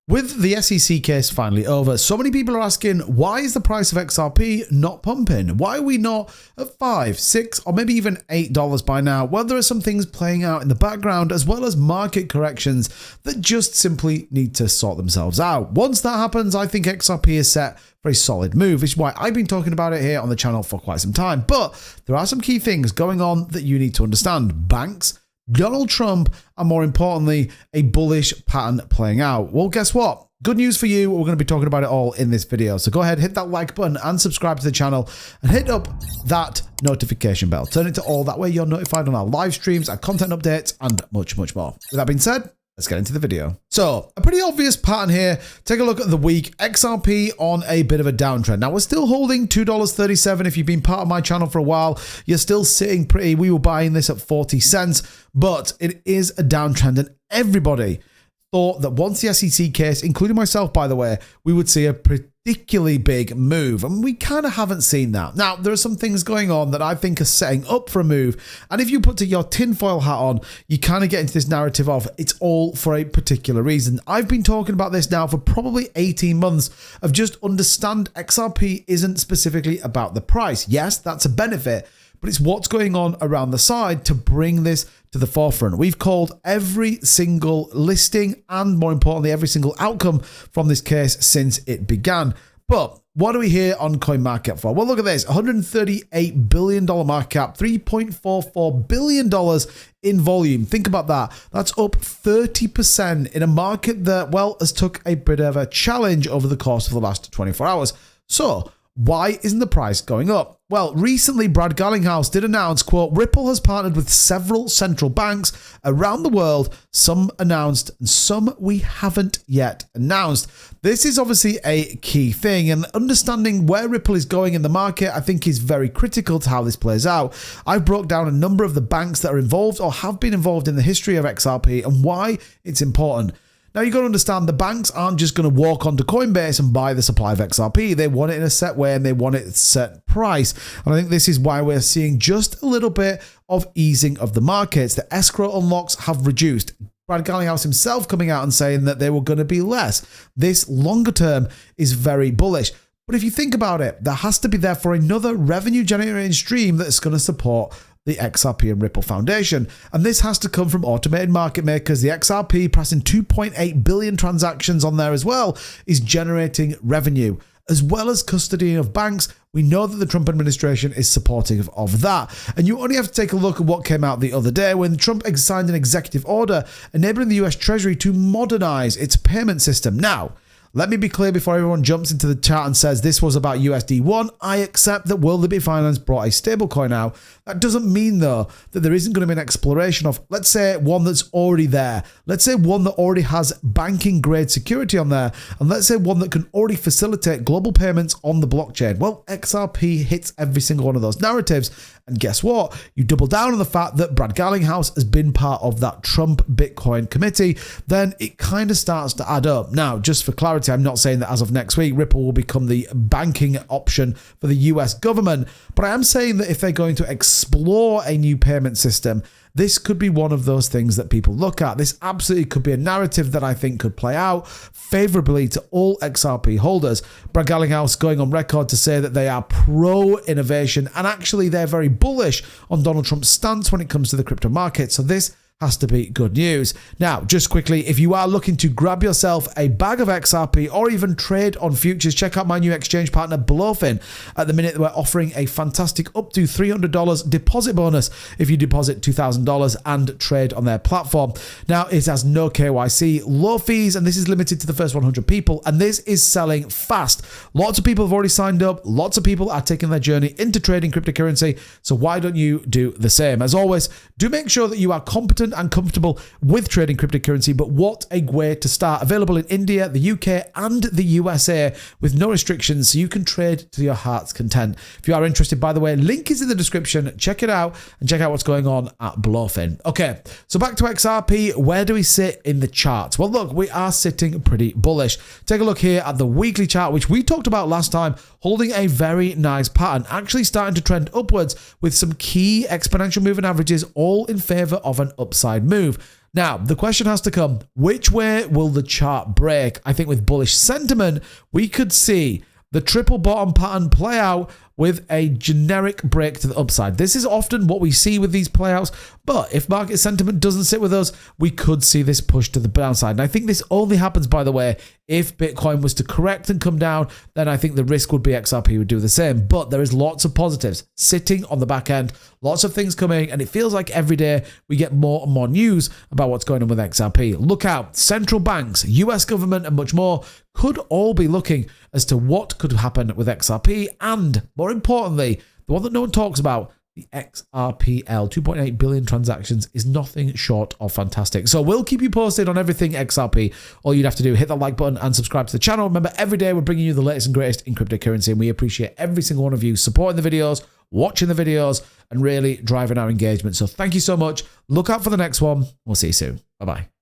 With the SEC case finally over, so many people are asking, why is the price of XRP not pumping? Why are we not at $5, $6, or maybe even $8 by now? Well, there are some things playing out in the background, as well as market corrections that just simply need to sort themselves out. Once that happens, I think XRP is set for a solid move, which is why I've been talking about it here on the channel for quite some time. But there are some key things going on that you need to understand. Banks, Donald Trump, and more importantly, a bullish pattern playing out. Well, guess what? Good news for you. We're going to be talking about it all in this video. So go ahead, hit that like button and subscribe to the channel and hit up that notification bell. Turn it to all. That way you're notified on our live streams, our content updates, and much, much more. With that being said, let's get into the video. So a pretty obvious pattern here. Take a look at the week. XRP on a bit of a downtrend. Now we're still holding $2.37. If you've been part of my channel for a while, you're still sitting pretty. We were buying this at 40 cents, but it is a downtrend, and everybody thought that once the SEC case, including myself, by the way, we would see a particularly big move, and we kind of haven't seen that. Now, there are some things going on that I think are setting up for a move, and if you put your tinfoil hat on, you kind of get into this narrative of it's all for a particular reason. I've been talking about this now for probably 18 months of just understand XRP isn't specifically about the price. Yes, that's a benefit, but it's what's going on around the side to bring this to the forefront. We've called every single listing and, more importantly, every single outcome from this case since it began. But what are we here on CoinMarket for? Well, look at this, $138 billion market cap, $3.44 billion in volume. Think about that. That's up 30% in a market that, well, has took a bit of a challenge over the course of the last 24 hours. So why isn't the price going up? Well, recently Brad Garlinghouse did announce, quote, Ripple has partnered with several central banks around the world. Some announced and some we haven't yet announced. This is obviously a key thing, and understanding where Ripple is going in the market, I think, is very critical to how this plays out. I've broke down a number of the banks that are involved or have been involved in the history of XRP and why it's important. Now, you've got to understand the banks aren't just going to walk onto Coinbase and buy the supply of XRP. They want it in a set way and they want it at a set price. And I think this is why we're seeing just a little bit of easing of the markets. The escrow unlocks have reduced. Brad Garlinghouse himself coming out and saying that they were going to be less. This longer term is very bullish. But if you think about it, there has to be therefore another revenue generating stream that's going to support the XRP and Ripple Foundation. And this has to come from automated market makers. The XRP pressing 2.8 billion transactions on there as well is generating revenue, as well as custody of banks. We know that the Trump administration is supportive of that. And you only have to take a look at what came out the other day when Trump signed an executive order enabling the US Treasury to modernize its payment system. Now, let me be clear before everyone jumps into the chat and says this was about USD1. I accept that World Liberty Finance brought a stablecoin out. That doesn't mean, though, that there isn't going to be an exploration of, let's say, one that's already there. Let's say one that already has banking grade security on there. And let's say one that can already facilitate global payments on the blockchain. Well, XRP hits every single one of those narratives. And guess what? You double down on the fact that Brad Garlinghouse has been part of that Trump Bitcoin committee, then it kind of starts to add up. Now, just for clarity, I'm not saying that as of next week, Ripple will become the banking option for the US government, but I am saying that if they're going to explore a new payment system, this could be one of those things that people look at. This absolutely could be a narrative that I think could play out favorably to all XRP holders. Brad Garlinghouse going on record to say that they are pro-innovation, and actually they're very bullish on Donald Trump's stance when it comes to the crypto market. So this has to be good news. Now, just quickly, if you are looking to grab yourself a bag of XRP or even trade on futures, check out my new exchange partner, BLOFIN. At the minute, we're offering a fantastic up to $300 deposit bonus if you deposit $2,000 and trade on their platform. Now, it has no KYC, low fees, and this is limited to the first 100 people, and this is selling fast. Lots of people have already signed up. Lots of people are taking their journey into trading cryptocurrency, so why don't you do the same? As always, do make sure that you are competent and comfortable with trading cryptocurrency, but what a way to start. Available in India, the UK, and the USA with no restrictions, so you can trade to your heart's content. If you are interested, by the way, link is in the description. Check it out and check out what's going on at BLOFIN. Okay, so back to XRP. Where do we sit in the charts? Well, look, we are sitting pretty bullish. Take a look here at the weekly chart, which we talked about last time, holding a very nice pattern, actually starting to trend upwards with some key exponential moving averages all in favor of an upside move. Now, the question has to come, which way will the chart break? I think with bullish sentiment, we could see the triple bottom pattern play out with a generic break to the upside. This is often what we see with these playouts, but if market sentiment doesn't sit with us, we could see this push to the downside. And I think this only happens, by the way, if Bitcoin was to correct and come down, then I think the risk would be XRP would do the same. But there is lots of positives sitting on the back end, lots of things coming, and it feels like every day we get more and more news about what's going on with XRP. Look out, central banks, US government, and much more could all be looking as to what could happen with XRP, and more importantly, the one that no one talks about, the XRPL, 2.8 billion transactions, is nothing short of fantastic. So we'll keep you posted on everything XRP. All you'd have to do, hit that like button and subscribe to the channel. Remember, every day we're bringing you the latest and greatest in cryptocurrency, and we appreciate every single one of you supporting the videos, watching the videos, and really driving our engagement. So thank you so much. Look out for the next one. We'll see you soon. Bye-bye.